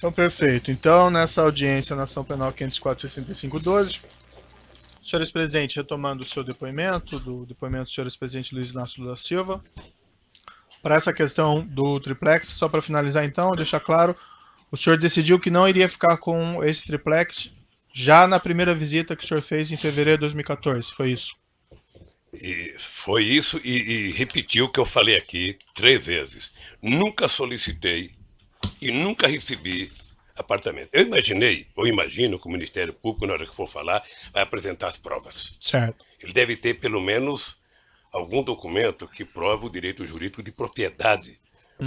Então, perfeito. Então, nessa audiência na ação penal 504-6512, senhores presidente, retomando o seu depoimento, do depoimento do senhor presidente Luiz Inácio Lula Silva, para essa questão do triplex, só para finalizar então, deixar claro, o senhor decidiu que não iria ficar com esse triplex já na primeira visita que o senhor fez em fevereiro de 2014, foi isso? E foi isso e repetiu o que eu falei aqui 3 vezes. Nunca solicitei e nunca recebi apartamento. Eu imaginei, ou imagino que o Ministério Público, na hora que for falar, vai apresentar as provas. Certo. Ele deve ter pelo menos algum documento que prova o direito jurídico de propriedade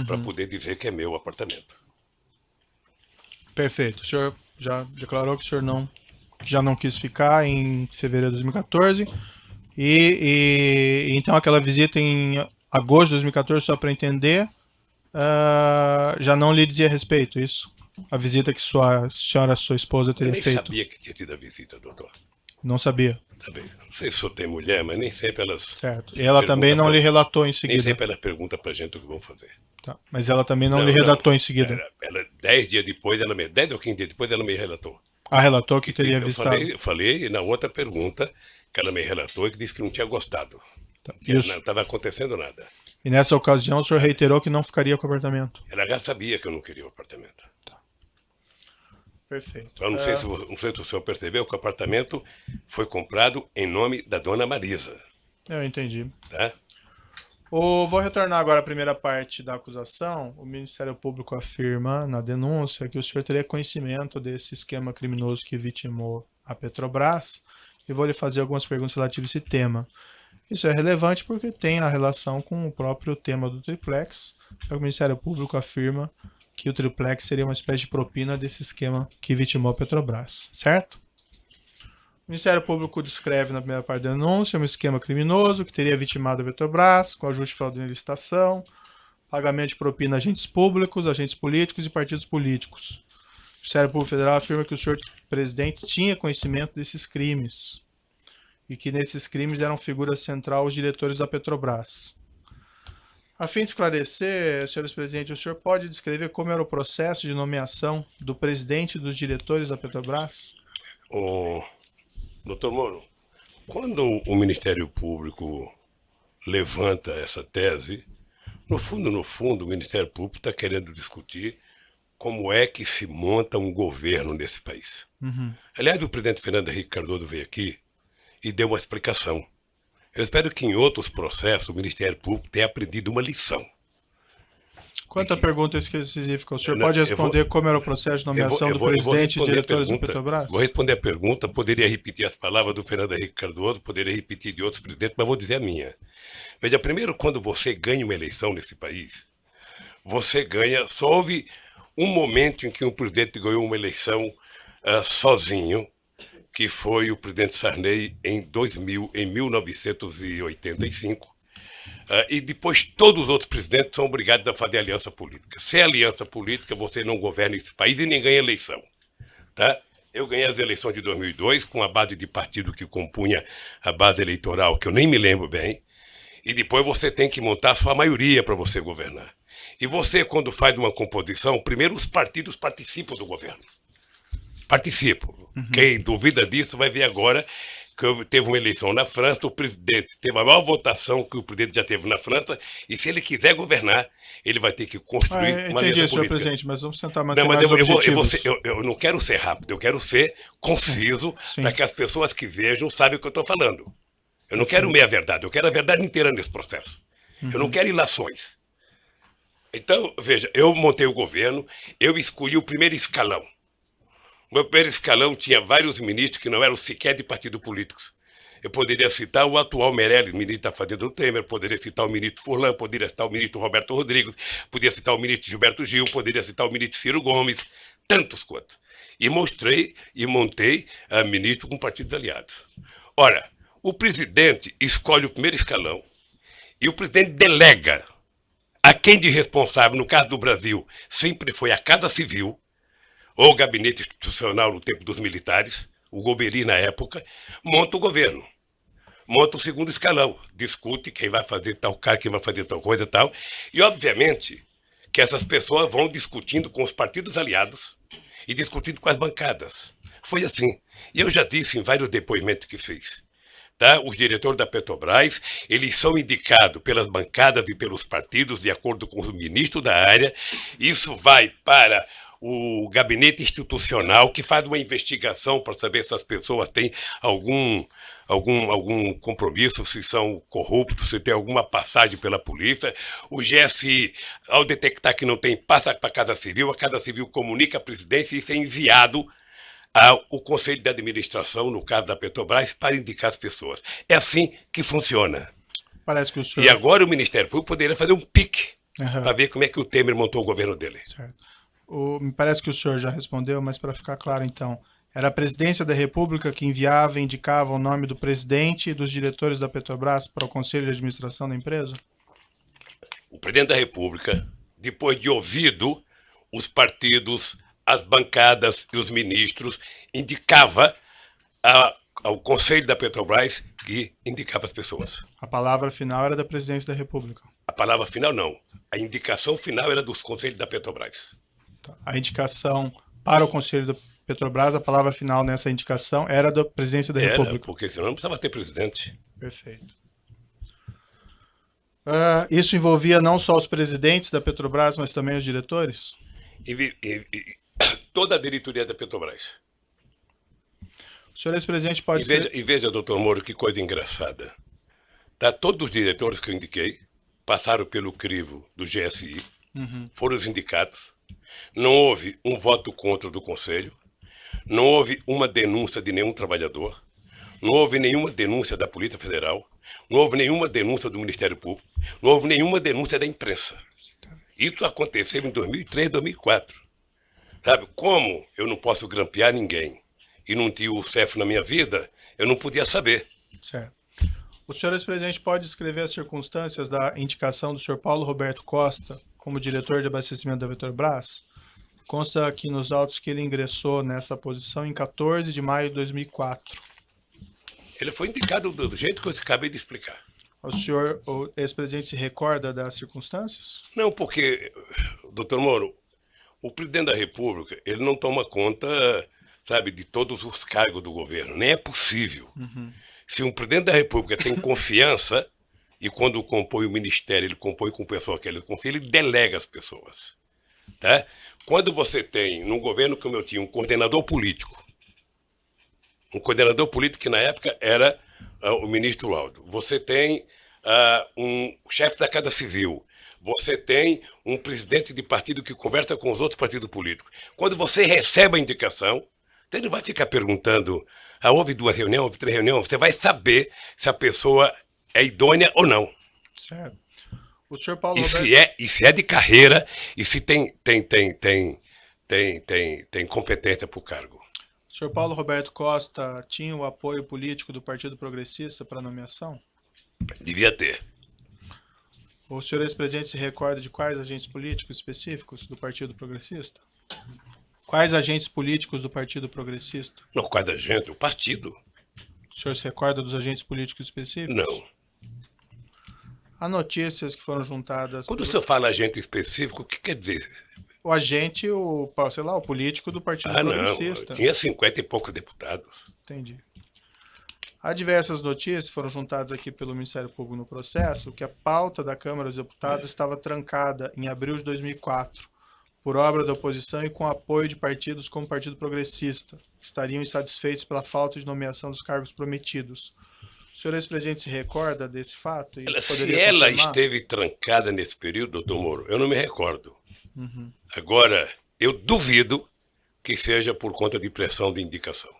para poder dizer que é meu apartamento. Perfeito. O senhor já declarou que o senhor já não quis ficar em fevereiro de 2014. Então aquela visita em agosto de 2014, só para entender, já não lhe dizia respeito, isso? A visita que sua esposa, Eu teria nem feito? sabia que tinha tido a visita, doutor. Não sabia. Também. Não sei se eu tenho mulher, mas nem sempre elas. Certo. E ela também não lhe relatou em Nem seguida? sempre elas perguntam pra gente o que vão fazer. Tá. Mas ela também não lhe relatou em seguida? Ela 10 dias depois, 10 ou 15 dias depois, ela me relatou. Ah, relatou que teria avistado. Eu falei na outra pergunta que ela me relatou e que disse que não tinha gostado. Tá. Que não estava acontecendo nada. E nessa ocasião o senhor reiterou que não ficaria com o apartamento? Ela já sabia que eu não queria o apartamento. Tá. Perfeito. Eu não sei se o senhor percebeu que o apartamento foi comprado em nome da dona Marisa. Eu entendi. Tá? Vou retornar agora à primeira parte da acusação. O Ministério Público afirma na denúncia que o senhor teria conhecimento desse esquema criminoso que vitimou a Petrobras, e vou lhe fazer algumas perguntas relativas a esse tema. Isso é relevante porque tem a relação com o próprio tema do triplex. O Ministério Público afirma que o triplex seria uma espécie de propina desse esquema que vitimou a Petrobras, certo? O Ministério Público descreve na primeira parte da denúncia um esquema criminoso que teria vitimado a Petrobras com ajuste fraudulento em licitação, pagamento de propina a agentes públicos, agentes políticos e partidos políticos. O Ministério Público Federal afirma que o senhor presidente tinha conhecimento desses crimes e que nesses crimes eram figura central os diretores da Petrobras. A fim de esclarecer, senhores presidentes, o senhor pode descrever como era o processo de nomeação do presidente e dos diretores da Petrobras? Doutor Moro, quando o Ministério Público levanta essa tese, no fundo, o Ministério Público está querendo discutir como é que se monta um governo nesse país. Aliás, o presidente Fernando Henrique Cardoso veio aqui e deu uma explicação. Eu espero que em outros processos o Ministério Público tenha aprendido uma lição. Quanto à pergunta específica, o senhor pode responder como era o processo de nomeação do presidente e diretores da Petrobras? Vou responder a pergunta, poderia repetir as palavras do Fernando Henrique Cardoso, poderia repetir de outros presidentes, mas vou dizer a minha. Veja, primeiro, quando você ganha uma eleição nesse país, você ganha, só houve um momento em que um presidente ganhou uma eleição sozinho, que foi o presidente Sarney em 1985, e depois todos os outros presidentes são obrigados a fazer aliança política. Sem aliança política, você não governa esse país e nem ganha eleição. Tá? Eu ganhei as eleições de 2002 com a base de partido que compunha a base eleitoral, que eu nem me lembro bem, e depois você tem que montar a sua maioria para você governar. E você, quando faz uma composição, primeiro os partidos participam do governo. Participam. Quem duvida disso vai ver agora que teve uma eleição na França, o presidente teve a maior votação que o presidente já teve na França, e se ele quiser governar, ele vai ter que construir uma aliança política. Senhor presidente, mas vamos tentar manter não, mas mais objetivos. Eu não quero ser rápido, eu quero ser conciso para que as pessoas que vejam saibam o que eu estou falando. Eu não quero meia verdade, eu quero a verdade inteira nesse processo. Eu não quero ilações. Então, veja, eu montei o governo, eu escolhi o primeiro escalão. O meu primeiro escalão tinha vários ministros que não eram sequer de partido políticos. Eu poderia citar o atual Meirelles, ministro da Fazenda do Temer, poderia citar o ministro Furlan, poderia citar o ministro Roberto Rodrigues, poderia citar o ministro Gilberto Gil, poderia citar o ministro Ciro Gomes, tantos quantos. E mostrei e montei a ministro com partidos aliados. Ora, o presidente escolhe o primeiro escalão e o presidente delega a quem de responsável, no caso do Brasil, sempre foi a Casa Civil, ou o gabinete institucional no tempo dos militares, o Golbery na época, monta o governo. Monta o segundo escalão, discute quem vai fazer tal cara, quem vai fazer tal coisa e tal. E, obviamente, que essas pessoas vão discutindo com os partidos aliados e discutindo com as bancadas. Foi assim. E eu já disse em vários depoimentos que fiz. Tá? Os diretores da Petrobras, eles são indicados pelas bancadas e pelos partidos, de acordo com os ministros da área. Isso vai para o gabinete institucional, que faz uma investigação para saber se as pessoas têm algum compromisso, se são corruptos, se tem alguma passagem pela polícia. O GSI, ao detectar que não tem, passa para a Casa Civil comunica à presidência e isso é enviado ao Conselho de Administração, no caso da Petrobras, para indicar as pessoas. É assim que funciona. Parece que o senhor... E agora o Ministério Público poderia fazer um pique para ver como é que o Temer montou o governo dele. Certo. Me parece que o senhor já respondeu, mas para ficar claro então, era a Presidência da República que enviava e indicava o nome do presidente e dos diretores da Petrobras para o Conselho de Administração da empresa? O Presidente da República, depois de ouvido os partidos, as bancadas e os ministros, indicava ao Conselho da Petrobras que indicava as pessoas. A palavra final era da Presidência da República? A palavra final não. A indicação final era dos Conselhos da Petrobras. A indicação para o Conselho da Petrobras, a palavra final nessa indicação era da Presidência da República? Porque senão não precisava ter presidente. Perfeito. Isso envolvia não só os presidentes da Petrobras, mas também os diretores? Toda a diretoria da Petrobras. O senhor ex-presidente pode... E veja, doutor Moro, que coisa engraçada. Todos os diretores que eu indiquei passaram pelo crivo do GSI, foram os indicados. Não houve um voto contra do Conselho, não houve uma denúncia de nenhum trabalhador, não houve nenhuma denúncia da Polícia Federal, não houve nenhuma denúncia do Ministério Público, não houve nenhuma denúncia da imprensa. Isso aconteceu em 2003, 2004. Sabe, como eu não posso grampear ninguém e não tinha o CEF na minha vida, eu não podia saber. Certo. O senhor ex-presidente pode descrever as circunstâncias da indicação do senhor Paulo Roberto Costa como diretor de abastecimento da Petrobras? Consta aqui nos autos que ele ingressou nessa posição em 14 de maio de 2004. Ele foi indicado do jeito que eu acabei de explicar. O senhor, o ex-presidente, se recorda das circunstâncias? Não, porque, doutor Moro, o presidente da República, ele não toma conta, sabe, de todos os cargos do governo. Nem é possível. Se um presidente da República tem confiança, e quando compõe o ministério, ele compõe com pessoa que ele confia, ele delega as pessoas. Tá? Quando você tem, num governo como eu tinha, um coordenador político que na época era o ministro Laudo, você tem um chefe da Casa Civil, você tem um presidente de partido que conversa com os outros partidos políticos. Quando você recebe a indicação, você não vai ficar perguntando, houve 2 reuniões, houve 3 reuniões, você vai saber se a pessoa é idônea ou não. Certo. O senhor Paulo e se é de carreira e se tem competência para o cargo. O senhor Paulo Roberto Costa tinha o apoio político do Partido Progressista para a nomeação? Devia ter. O senhor ex-presidente se recorda de quais agentes políticos específicos do Partido Progressista? Quais agentes políticos do Partido Progressista? Não, quais agentes? O partido. O senhor se recorda dos agentes políticos específicos? Não. Há notícias que foram juntadas... Quando você fala agente específico, o que quer dizer? O agente, o político do Partido Progressista. Não, tinha 50 e poucos deputados. Entendi. Há diversas notícias que foram juntadas aqui pelo Ministério Público no processo, que a pauta da Câmara dos Deputados estava trancada em abril de 2004, por obra da oposição e com apoio de partidos como o Partido Progressista, que estariam insatisfeitos pela falta de nomeação dos cargos prometidos. O senhor ex-presidente se recorda desse fato? Se ela esteve trancada nesse período, doutor Moro, eu não me recordo. Agora, eu duvido que seja por conta de pressão de indicação.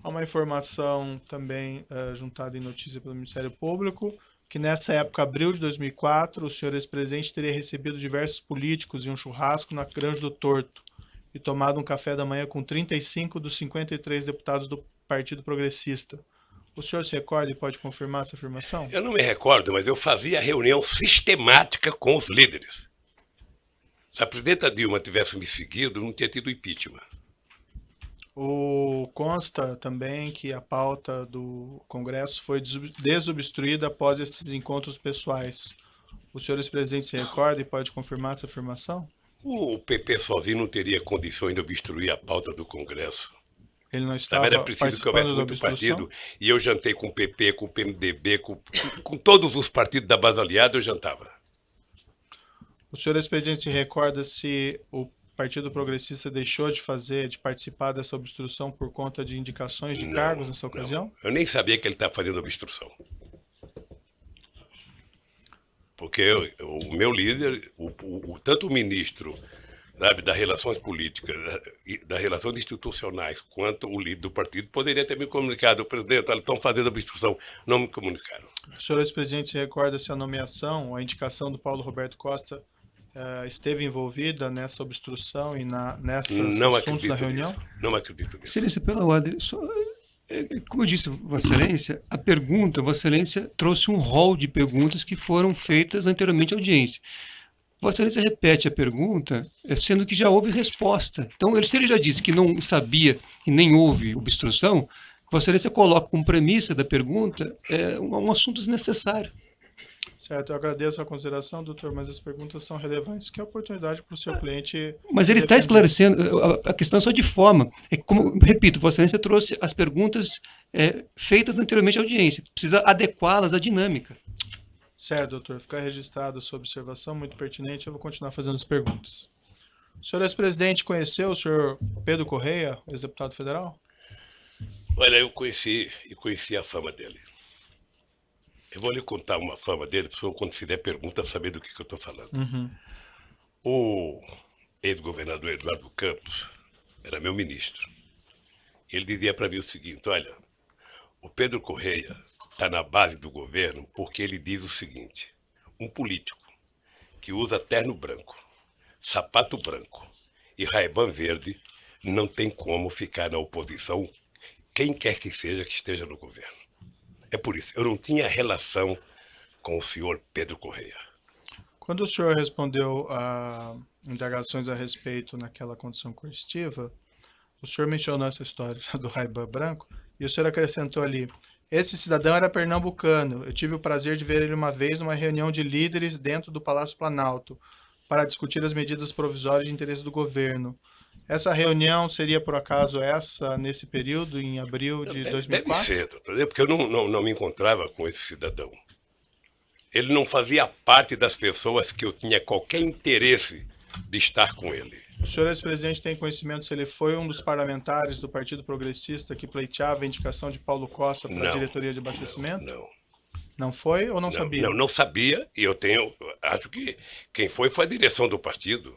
Há uma informação também juntada em notícia pelo Ministério Público, que nessa época, abril de 2004, o senhor ex-presidente teria recebido diversos políticos em um churrasco na Granja do Torto e tomado um café da manhã com 35 dos 53 deputados do Partido Progressista. O senhor se recorda e pode confirmar essa afirmação? Eu não me recordo, mas eu fazia reunião sistemática com os líderes. Se a presidenta Dilma tivesse me seguido, não tinha tido impeachment. Consta também que a pauta do Congresso foi desobstruída após esses encontros pessoais. O senhor ex-presidente se recorda e pode confirmar essa afirmação? O PP sozinho não teria condições de obstruir a pauta do Congresso. Ele não estava Era preciso que houvesse muito partido, e eu jantei com o PP, com o PMDB, com todos os partidos da base aliada, eu jantava. O senhor ex-presidente se recorda se o Partido Progressista deixou de participar dessa obstrução por conta de indicações de cargos nessa ocasião? Eu nem sabia que ele estava fazendo obstrução. Porque o meu líder, tanto o ministro, sabe, das relações políticas, das relações institucionais, quanto o líder do partido, poderia ter me comunicado: presidente, eles estão fazendo obstrução. Não me comunicaram. O senhor ex-presidente se recorda se a nomeação, a indicação do Paulo Roberto Costa esteve envolvida nessa obstrução e nesses assuntos da reunião? Nisso. Não acredito nisso. Excelência, pela ordem, como eu disse, Vossa Excelência, Vossa Excelência trouxe um rol de perguntas que foram feitas anteriormente à audiência. Vossa Excelência repete a pergunta, sendo que já houve resposta. Então, se ele já disse que não sabia e nem houve obstrução, Vossa Excelência coloca como premissa da pergunta um assunto desnecessário. Certo, eu agradeço a consideração, doutor, mas as perguntas são relevantes. Que oportunidade para o seu cliente... Mas ele está esclarecendo, a questão é só de forma. Como, repito, Vossa Excelência trouxe as perguntas feitas anteriormente à audiência. Precisa adequá-las à dinâmica. Certo, doutor. Ficar registrado a sua observação, muito pertinente. Eu vou continuar fazendo as perguntas. O senhor ex-presidente conheceu o senhor Pedro Correia, ex-deputado federal? Olha, eu conheci a fama dele. Eu vou lhe contar uma fama dele, para quando fizer pergunta, saber do que eu estou falando. Uhum. O ex-governador Eduardo Campos era meu ministro. Ele dizia para mim o seguinte: olha, o Pedro Correia está na base do governo porque ele diz o seguinte: um político que usa terno branco, sapato branco e Ray-Ban verde não tem como ficar na oposição, quem quer que seja que esteja no governo. É por isso, eu não tinha relação com o senhor Pedro Correia. Quando o senhor respondeu a indagações a respeito naquela condição coercitiva, o senhor mencionou essa história do Ray-Ban branco e o senhor acrescentou ali: esse cidadão era pernambucano, eu tive o prazer de ver ele uma vez numa reunião de líderes dentro do Palácio Planalto para discutir as medidas provisórias de interesse do governo. Essa reunião seria, por acaso, nesse período, em abril de 2004? Deve ser, doutor, porque eu não me encontrava com esse cidadão. Ele não fazia parte das pessoas que eu tinha qualquer interesse de estar com ele. O senhor ex-presidente tem conhecimento se ele foi um dos parlamentares do Partido Progressista que pleiteava a indicação de Paulo Costa para a diretoria de abastecimento? Não. Não foi ou não sabia? Não sabia, e acho que quem foi a direção do partido.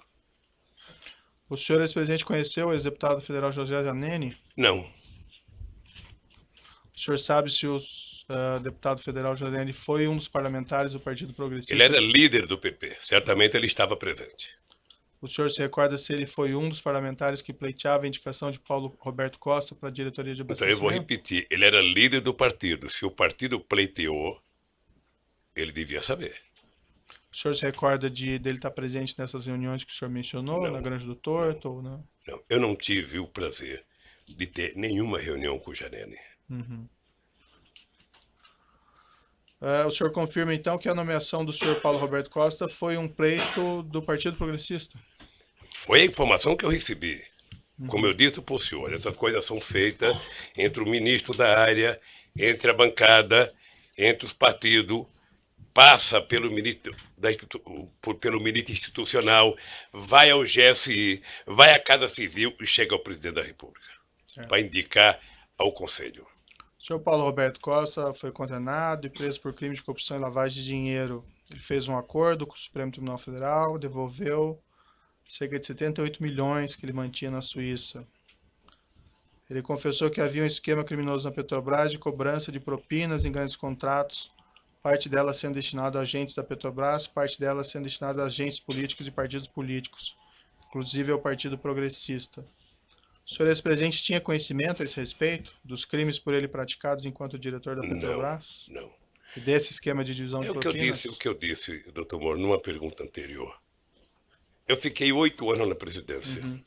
O senhor ex-presidente conheceu o ex-deputado federal José Janene? Não. O senhor sabe se o deputado federal Janene foi um dos parlamentares do Partido Progressista? Ele era líder do PP, certamente ele estava presente. O senhor se recorda se ele foi um dos parlamentares que pleiteava a indicação de Paulo Roberto Costa para a diretoria de abastecimento? Então eu vou repetir, ele era líder do partido. Se o partido pleiteou, ele devia saber. O senhor se recorda dele estar presente nessas reuniões que o senhor mencionou, Não. na Granja do Torto ou não? Não, eu não tive o prazer de ter nenhuma reunião com o Janene. Uhum. O senhor confirma, então, que a nomeação do senhor Paulo Roberto Costa foi um pleito do Partido Progressista? Foi a informação que eu recebi. Como eu disse para o senhor, essas coisas são feitas entre o ministro da área, entre a bancada, entre os partidos, passa pelo ministro institucional, vai ao GSI, vai à Casa Civil e chega ao presidente da República para indicar ao Conselho. O senhor Paulo Roberto Costa foi condenado e preso por crime de corrupção e lavagem de dinheiro. Ele fez um acordo com o Supremo Tribunal Federal, devolveu cerca de 78 milhões que ele mantinha na Suíça. Ele confessou que havia um esquema criminoso na Petrobras de cobrança de propinas em grandes contratos, parte dela sendo destinada a agentes da Petrobras, parte dela sendo destinada a agentes políticos e partidos políticos, inclusive ao Partido Progressista. O senhor ex-presidente tinha conhecimento a esse respeito dos crimes por ele praticados enquanto diretor da Petrobras? Não. E desse esquema de divisão de propinas? O que eu disse, doutor Moro, numa pergunta anterior. Eu fiquei 8 anos na presidência. Uhum.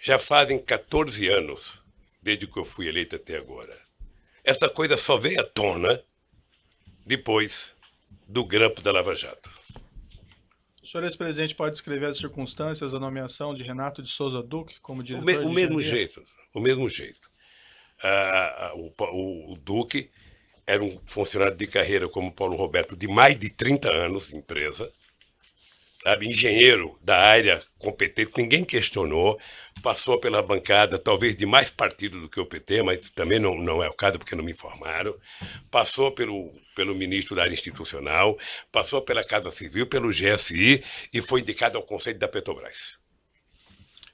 Já fazem 14 anos, desde que eu fui eleito até agora. Essa coisa só veio à tona depois do grampo da Lava Jato. O senhor ex-presidente pode descrever as circunstâncias da nomeação de Renato de Souza Duque como diretor O mesmo jeito. O Duque era um funcionário de carreira como Paulo Roberto de mais de 30 anos de empresa, sabe? Engenheiro da área competente, ninguém questionou, passou pela bancada talvez de mais partido do que o PT, mas também não é o caso porque não me informaram, passou pelo ministro da área institucional, passou pela Casa Civil, pelo GSI e foi indicado ao Conselho da Petrobras.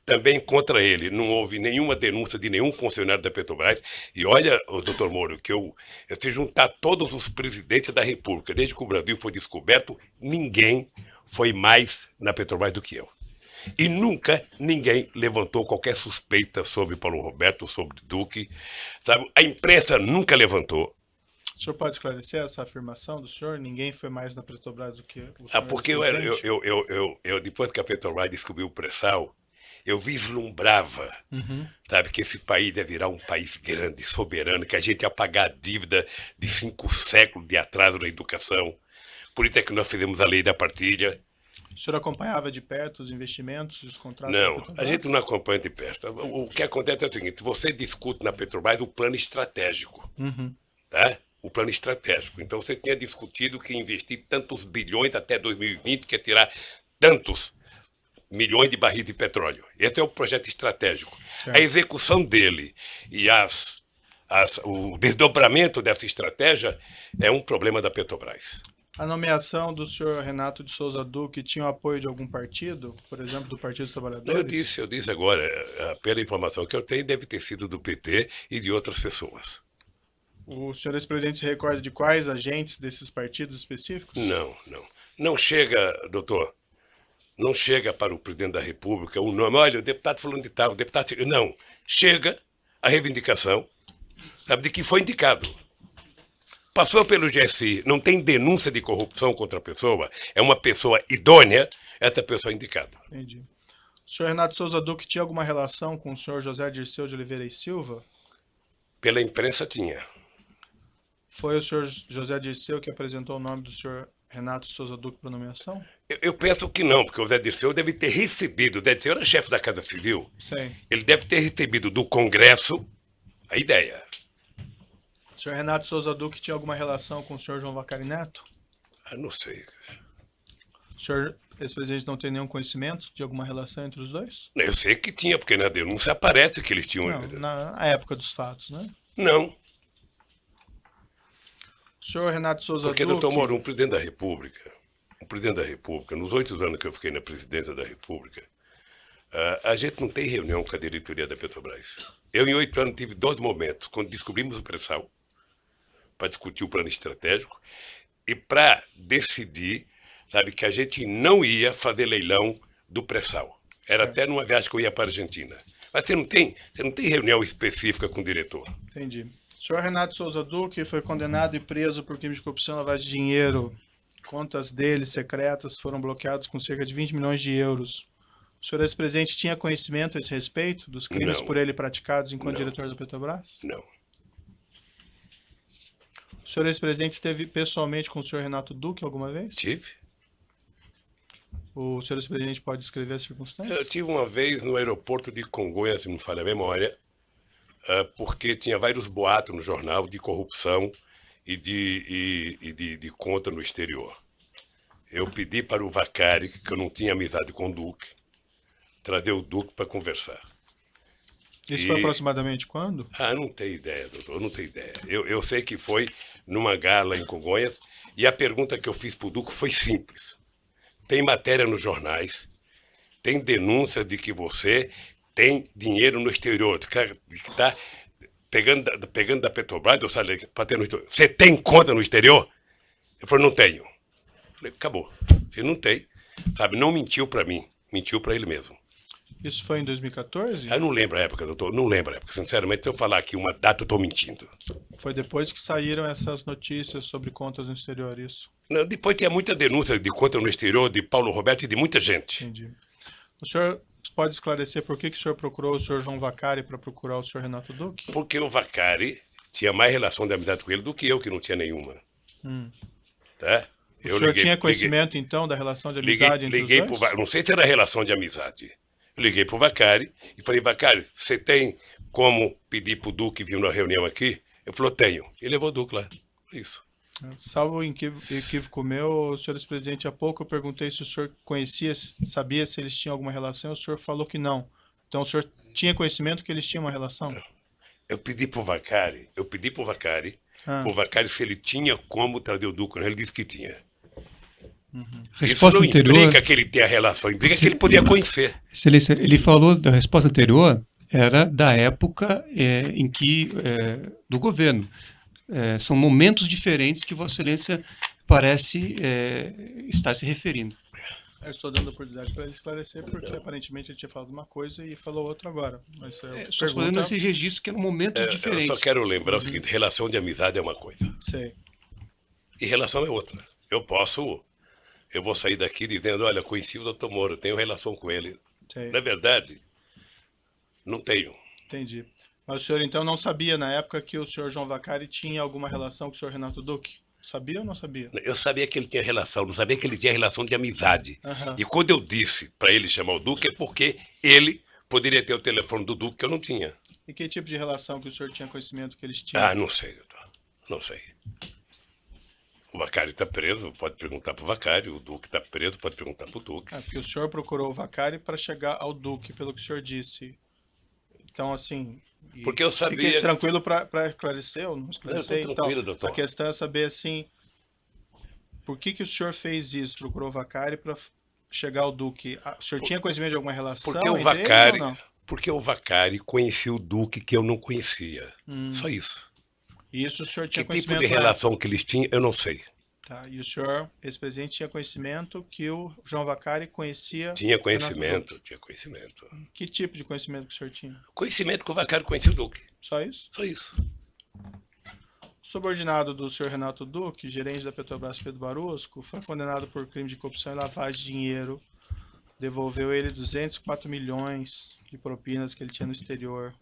Também contra ele não houve nenhuma denúncia de nenhum funcionário da Petrobras. E olha, doutor Moro, que se juntar todos os presidentes da República, desde que o Brasil foi descoberto, ninguém foi mais na Petrobras do que eu. E nunca ninguém levantou qualquer suspeita sobre Paulo Roberto, sobre Duque. Sabe? A imprensa nunca levantou. O senhor pode esclarecer essa afirmação do senhor? Ninguém foi mais na Petrobras do que o senhor? Porque depois que a Petrobras descobriu o pré-sal, eu vislumbrava, sabe, que esse país ia virar um país grande, soberano, que a gente ia pagar a dívida de 5 séculos de atraso na educação. Por isso é que nós fizemos a lei da partilha. O senhor acompanhava de perto os investimentos e os contratos? Não, a gente não acompanha de perto. O que acontece é o seguinte, você discute na Petrobras o plano estratégico, tá? O plano estratégico. Então você tinha discutido que investir tantos bilhões até 2020, que é tirar tantos milhões de barris de petróleo. Esse é o projeto estratégico. Certo. A execução dele e o desdobramento dessa estratégia é um problema da Petrobras. A nomeação do senhor Renato de Souza Duque tinha o apoio de algum partido? Por exemplo, do Partido dos Trabalhadores? Eu disse agora, pela informação que eu tenho, deve ter sido do PT e de outras pessoas. O senhor ex-presidente se recorda de quais agentes desses partidos específicos? Não. Não chega, doutor. Não chega para o presidente da República o nome, olha, o deputado falando de tal, o deputado... Não, chega a reivindicação, sabe, de que foi indicado. Passou pelo GSI, não tem denúncia de corrupção contra a pessoa, é uma pessoa idônea, essa pessoa é indicada. Entendi. O senhor Renato Souza Duque tinha alguma relação com o senhor José Dirceu de Oliveira e Silva? Pela imprensa tinha. Foi o senhor José Dirceu que apresentou o nome do senhor Renato Souza Duque para nomeação? Eu penso que não, porque o Zé Dirceu deve ter recebido, o Zé Dirceu era chefe da Casa Civil, sim, ele deve ter recebido do Congresso a ideia. O senhor Renato Souza Duque tinha alguma relação com o senhor João Vacari Neto? Não sei. O senhor ex-presidente não tem nenhum conhecimento de alguma relação entre os dois? Eu sei que tinha, porque na denúncia aparece que eles tinham... Não, na época dos fatos, né? Não. O senhor Renato Souza Duque... Porque, doutor Moro, um presidente da República, nos 8 anos que eu fiquei na presidência da República, a gente não tem reunião com a diretoria da Petrobras. Eu, em 8 anos, tive 2 momentos, quando descobrimos o pré-sal, para discutir o plano estratégico, e para decidir, sabe, que a gente não ia fazer leilão do pré-sal. Era até numa viagem que eu ia para a Argentina. Mas você não tem reunião específica com o diretor. Entendi. O senhor Renato Souza Duque foi condenado e preso por crime de corrupção e lavagem de dinheiro. Contas dele secretas foram bloqueadas com cerca de 20 milhões de euros. O senhor ex-presidente tinha conhecimento a esse respeito dos crimes por ele praticados enquanto diretor da Petrobras? Não. O senhor ex-presidente esteve pessoalmente com o senhor Renato Duque alguma vez? Tive. O senhor ex-presidente pode descrever as circunstâncias? Eu tive uma vez no aeroporto de Congonhas, se não me falha a memória, porque tinha vários boatos no jornal de corrupção e de conta no exterior. Eu pedi para o Vacari, que eu não tinha amizade com o Duque, trazer o Duque para conversar. Isso foi aproximadamente quando? Não tenho ideia, doutor, não tenho ideia. Eu sei que foi numa gala em Congonhas, e a pergunta que eu fiz para o Duque foi simples. Tem matéria nos jornais, tem denúncia de que você tem dinheiro no exterior, que está pegando da Petrobras, para ter no exterior. Você tem conta no exterior? Eu falei, não tenho. Eu falei, acabou. Você não tem, sabe? Não mentiu para mim, mentiu para ele mesmo. Isso foi em 2014? Eu não lembro a época, doutor, não lembro a época. Sinceramente, se eu falar aqui uma data, eu estou mentindo. Foi depois que saíram essas notícias sobre contas no exterior, isso? Não, depois tinha muita denúncia de conta no exterior de Paulo Roberto e de muita gente. Entendi. O senhor pode esclarecer por que o senhor procurou o senhor João Vacari para procurar o senhor Renato Duque? Porque o Vacari tinha mais relação de amizade com ele do que eu, que não tinha nenhuma. Tá? O senhor tinha conhecimento, então, da relação de amizade entre os dois? Não sei se era relação de amizade. Eu liguei para o Vacari e falei, Vacari, você tem como pedir para o Duque vir numa reunião aqui? Ele falou, tenho. E levou o Duque lá. Isso. Salvo equívoco meu, senhor ex-presidente, há pouco eu perguntei se o senhor conhecia, sabia se eles tinham alguma relação, o senhor falou que não. Então o senhor tinha conhecimento que eles tinham uma relação? Eu pedi para o Vacari, o Vacari se ele tinha como trazer o Duque, ele disse que tinha. Resposta Isso não anterior, implica que ele tenha relação, implica que ele podia conhecer. Excelência, ele falou da resposta anterior, era da época em que, do governo. São momentos diferentes que Vossa Excelência parece estar se referindo. Eu estou dando oportunidade para ele esclarecer, porque aparentemente ele tinha falado uma coisa e falou outra agora. Mas estou fazendo esse registro que eram momentos diferentes. Eu só quero lembrar o seguinte, relação de amizade é uma coisa. Sei. E relação é outra. Eu vou sair daqui dizendo, olha, conheci o Dr. Moro, tenho relação com ele. Sei. Na verdade, não tenho. Entendi. Mas o senhor então não sabia na época que o senhor João Vacari tinha alguma relação com o senhor Renato Duque? Sabia ou não sabia? Eu sabia que ele tinha relação, não sabia que ele tinha relação de amizade. Uhum. E quando eu disse para ele chamar o Duque, é porque ele poderia ter o telefone do Duque que eu não tinha. E que tipo de relação que o senhor tinha conhecimento que eles tinham? Ah, não sei, doutor. Não sei. O Vacari está preso, pode perguntar para o Vacari. O Duque está preso, pode perguntar para o Duque. Porque o senhor procurou o Vacari para chegar ao Duque, pelo que o senhor disse. Então, assim... Porque eu sabia... Fiquei tranquilo para esclarecer ou não esclarecer? Não, tranquilo, doutor. A questão é saber, assim, por que o senhor fez isso? Procurou o Vacari para chegar ao Duque? O senhor tinha conhecimento de alguma relação? Porque o Vacari conhecia o Duque que eu não conhecia. Só isso. E isso o senhor tinha que conhecimento? Que tipo de relação que eles tinham, eu não sei. Tá, e o senhor, ex-presidente, tinha conhecimento que o João Vacari conhecia... Tinha conhecimento. Que tipo de conhecimento que o senhor tinha? Conhecimento que o Vacari conhecia o Duque. Só isso? Só isso. Subordinado do senhor Renato Duque, gerente da Petrobras Pedro Barusco, foi condenado por crime de corrupção e lavagem de dinheiro. Devolveu ele 204 milhões de propinas que ele tinha no exterior.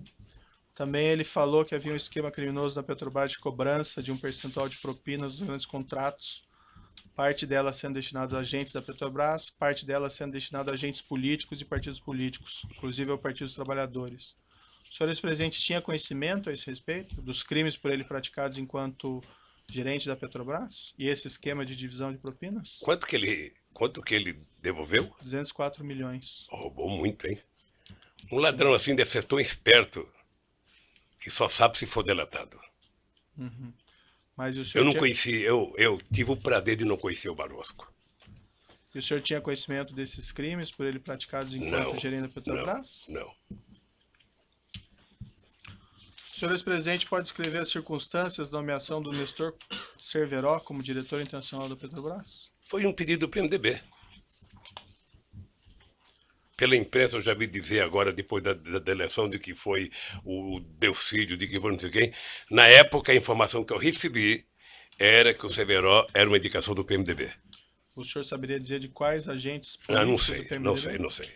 Também ele falou que havia um esquema criminoso na Petrobras de cobrança de um percentual de propinas dos grandes contratos, parte dela sendo destinada a agentes da Petrobras, parte dela sendo destinada a agentes políticos e partidos políticos, inclusive ao Partido dos Trabalhadores. O senhor ex-presidente tinha conhecimento a esse respeito dos crimes por ele praticados enquanto gerente da Petrobras? E esse esquema de divisão de propinas? Quanto que ele devolveu? 204 milhões. Roubou muito, hein? Um ladrão assim deve ser tão esperto que só sabe se for delatado. Uhum. Mas o senhor eu não conheci, eu tive o prazer de não conhecer o Barosco. E o senhor tinha conhecimento desses crimes por ele praticados enquanto gerente da Petrobras? Não. O senhor ex-presidente pode descrever as circunstâncias da nomeação do Nestor Cerveró como diretor internacional da Petrobras? Foi um pedido do PMDB. Pela imprensa eu já vi dizer agora, depois da eleição, de que foi o Delcídio, de que foi não sei quem. Na época, a informação que eu recebi era que o Cerveró era uma indicação do PMDB. O senhor saberia dizer de quais agentes políticos do PMDB? Não sei.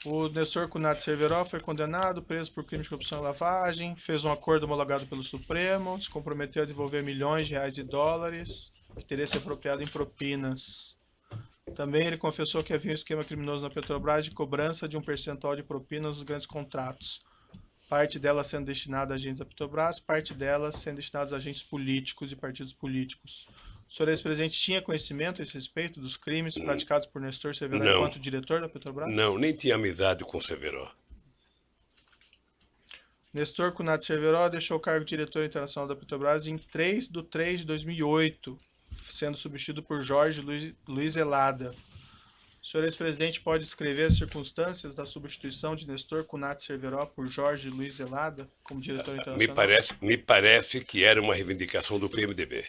O Nestor Cunati Cerveró foi condenado, preso por crime de corrupção e lavagem, fez um acordo homologado pelo Supremo, se comprometeu a devolver milhões de reais e dólares, que teria se apropriado em propinas. Também ele confessou que havia um esquema criminoso na Petrobras de cobrança de um percentual de propinas nos grandes contratos. Parte dela sendo destinada a agentes da Petrobras, parte dela sendo destinada a agentes políticos e partidos políticos. O senhor ex-presidente tinha conhecimento a esse respeito dos crimes praticados por Nestor Cerveró enquanto diretor da Petrobras? Não, nem tinha amizade com o Cerveró. Nestor Cunati Cerveró deixou o cargo de diretor internacional da Petrobras em 3 de 3 de 2008, sendo substituído por Jorge Luiz Elada. O senhor ex-presidente pode descrever as circunstâncias da substituição de Nestor Cunati Cerveró por Jorge Luiz Elada como diretor internacional? Me parece que era uma reivindicação do PMDB.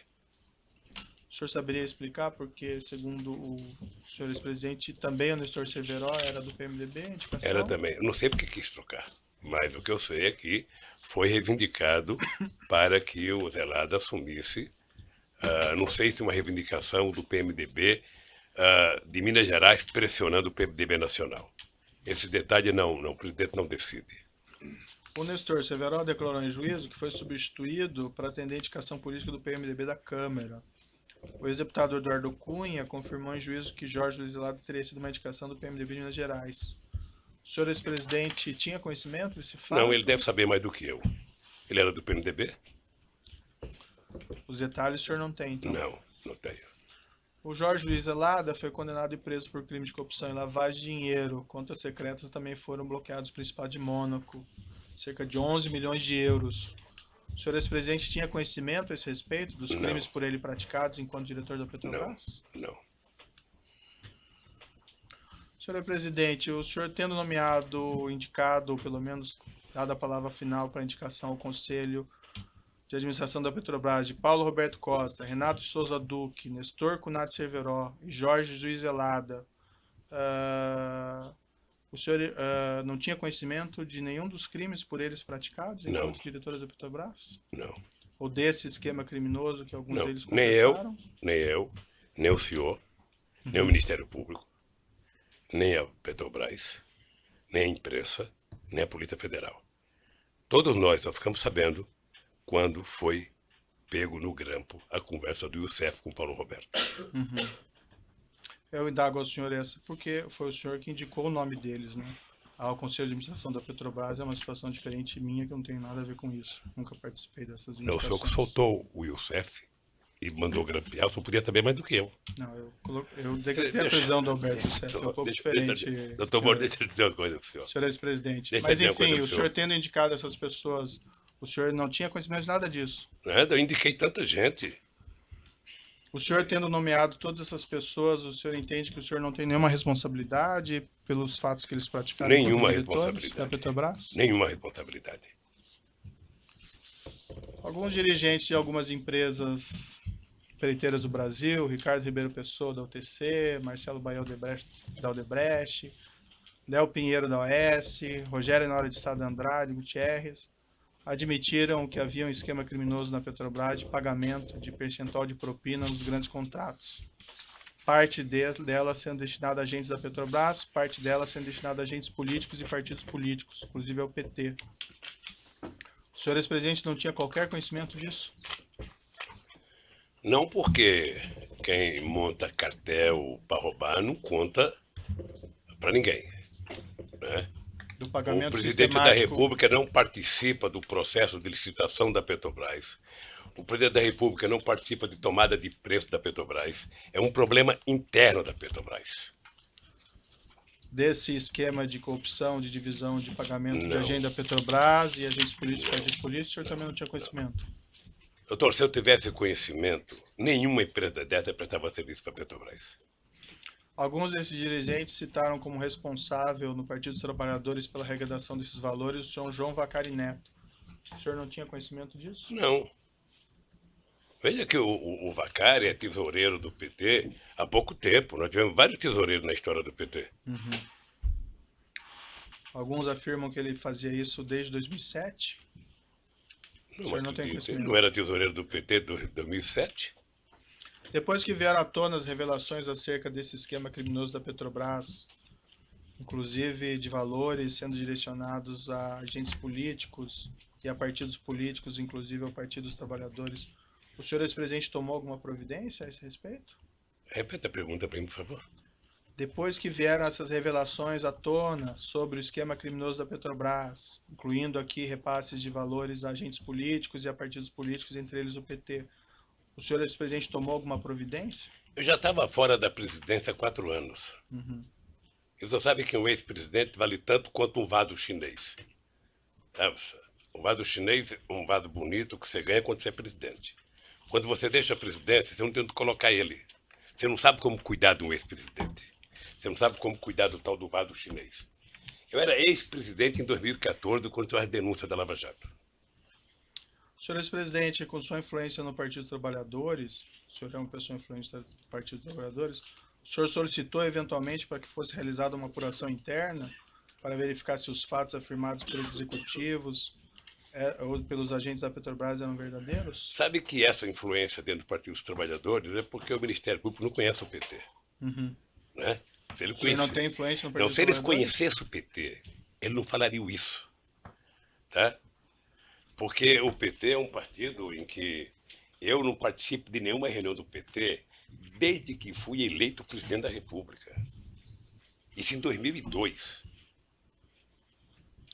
O senhor saberia explicar? Porque, segundo o senhor ex-presidente, também o Nestor Cerveró era do PMDB, indicação? Era também. Eu não sei porque quis trocar, mas o que eu sei é que foi reivindicado para que o Zelada assumisse. Não sei se uma reivindicação do PMDB de Minas Gerais pressionando o PMDB nacional. Esse detalhe o presidente não decide. O Nestor Cerveró declarou em juízo que foi substituído para atender a indicação política do PMDB da Câmara. O ex-deputado Eduardo Cunha confirmou em juízo que Jorge Luiz Zelada teria sido uma indicação do PMDB de Minas Gerais. O senhor ex-presidente tinha conhecimento desse fato? Não, ele deve saber mais do que eu. Ele era do PMDB? Os detalhes o senhor não tem, então? Não tenho. O Jorge Luiz Zelada foi condenado e preso por crime de corrupção e lavagem de dinheiro. Contas secretas também foram bloqueados no Principado de Mônaco. Cerca de 11 milhões de euros. O senhor ex-presidente tinha conhecimento a esse respeito dos crimes por ele praticados enquanto diretor da Petrobras? Não. Senhor presidente, o senhor tendo nomeado, indicado, ou pelo menos dado a palavra final para indicação ao Conselho de Administração da Petrobras de Paulo Roberto Costa, Renato Souza Duque, Nestor Cunati Cerveró e Jorge Luiz Zelada, o senhor não tinha conhecimento de nenhum dos crimes por eles praticados enquanto diretores da Petrobras? Não. Ou desse esquema criminoso que alguns deles confessaram? Nem eu, nem o senhor, nem o Ministério Público, nem a Petrobras, nem a imprensa, nem a Polícia Federal. Todos nós só ficamos sabendo quando foi pego no grampo a conversa do Youssef com Paulo Roberto. Eu indago ao senhor essa porque foi o senhor que indicou o nome deles, né? Ao Conselho de Administração da Petrobras é uma situação diferente minha, que eu não tenho nada a ver com isso. Nunca participei dessas indicações. Não, o senhor que soltou o Youssef e mandou grampear, o senhor podia saber mais do que eu. Não, eu decretei a prisão do Alberto Youssef, é um pouco diferente. Doutor Moro, deixa eu dizer uma coisa pro senhor. Senhor ex-presidente. Mas enfim, o senhor tendo indicado essas pessoas, o senhor não tinha conhecimento de nada disso? Nada, eu indiquei tanta gente. O senhor tendo nomeado todas essas pessoas, o senhor entende que o senhor não tem nenhuma responsabilidade pelos fatos que eles praticaram? Nenhuma responsabilidade. Da Petrobras? Nenhuma responsabilidade. Alguns dirigentes de algumas empresas empreiteiras do Brasil, Ricardo Ribeiro Pessoa da UTC, Marcelo Baião da Odebrecht, Léo Pinheiro da OS, Rogério Honório de Sá de Andrade Gutierrez, admitiram que havia um esquema criminoso na Petrobras de pagamento de percentual de propina nos grandes contratos. Parte dela sendo destinada a agentes da Petrobras, parte dela sendo destinada a agentes políticos e partidos políticos, inclusive ao PT. O senhor ex-presidente não tinha qualquer conhecimento disso? Não, porque quem monta cartel para roubar não conta para ninguém, né? Do pagamento o presidente sistemático... da República não participa do processo de licitação da Petrobras. O presidente da República não participa de tomada de preço da Petrobras. É um problema interno da Petrobras. Desse esquema de corrupção, de divisão de pagamento de agente da Petrobras e agentes políticos, o senhor também não tinha conhecimento? Doutor, se eu tivesse conhecimento, nenhuma empresa dessa prestava serviço para a Petrobras. Alguns desses dirigentes citaram como responsável no Partido dos Trabalhadores pela arrecadação desses valores o senhor João Vacari Neto. O senhor não tinha conhecimento disso? Não. Veja que o Vacari é tesoureiro do PT há pouco tempo. Nós tivemos vários tesoureiros na história do PT. Alguns afirmam que ele fazia isso desde 2007. O senhor não tem conhecimento. Ele não era tesoureiro do PT desde 2007? Depois que vieram à tona as revelações acerca desse esquema criminoso da Petrobras, inclusive de valores sendo direcionados a agentes políticos e a partidos políticos, inclusive ao Partido dos Trabalhadores, o senhor ex-presidente tomou alguma providência a esse respeito? Repita a pergunta para mim, por favor. Depois que vieram essas revelações à tona sobre o esquema criminoso da Petrobras, incluindo aqui repasses de valores a agentes políticos e a partidos políticos, entre eles o PT, o senhor ex-presidente tomou alguma providência? Eu já estava fora da presidência há 4 anos. E você sabe que um ex-presidente vale tanto quanto um vaso chinês. Um vaso chinês é um vaso bonito que você ganha quando você é presidente. Quando você deixa a presidência, você não tem onde colocar ele. Você não sabe como cuidar de um ex-presidente. Você não sabe como cuidar do tal do vaso chinês. Eu era ex-presidente em 2014, quando teve a denúncia da Lava Jato. Senhor ex-presidente, com sua influência no Partido dos Trabalhadores, o senhor é uma pessoa influente do Partido dos Trabalhadores, o senhor solicitou eventualmente para que fosse realizada uma apuração interna para verificar se os fatos afirmados pelos executivos ou pelos agentes da Petrobras eram verdadeiros? Sabe que essa influência dentro do Partido dos Trabalhadores é porque o Ministério Público não conhece o PT. Né? Se ele senhor não tem influência no Partido dos Trabalhadores? Se eles conhecessem o PT, ele não falaria isso. Tá? Porque o PT é um partido em que Eu não participo de nenhuma reunião do PT desde que fui eleito presidente da República. Isso em 2002.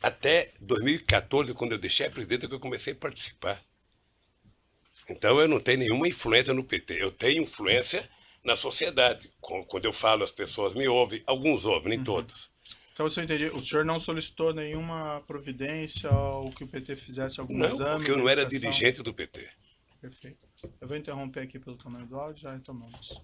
Até 2014, quando eu deixei a presidenta, que eu comecei a participar. Então eu não tenho nenhuma influência no PT. Eu tenho influência na sociedade. Quando eu falo, as pessoas me ouvem. Alguns ouvem, nem todos. Então, se eu entendi, o senhor não solicitou nenhuma providência ou que o PT fizesse algum exame? Não, porque eu não era dirigente do PT. Perfeito. Eu vou interromper aqui pelo tamanho do áudio, já retomamos.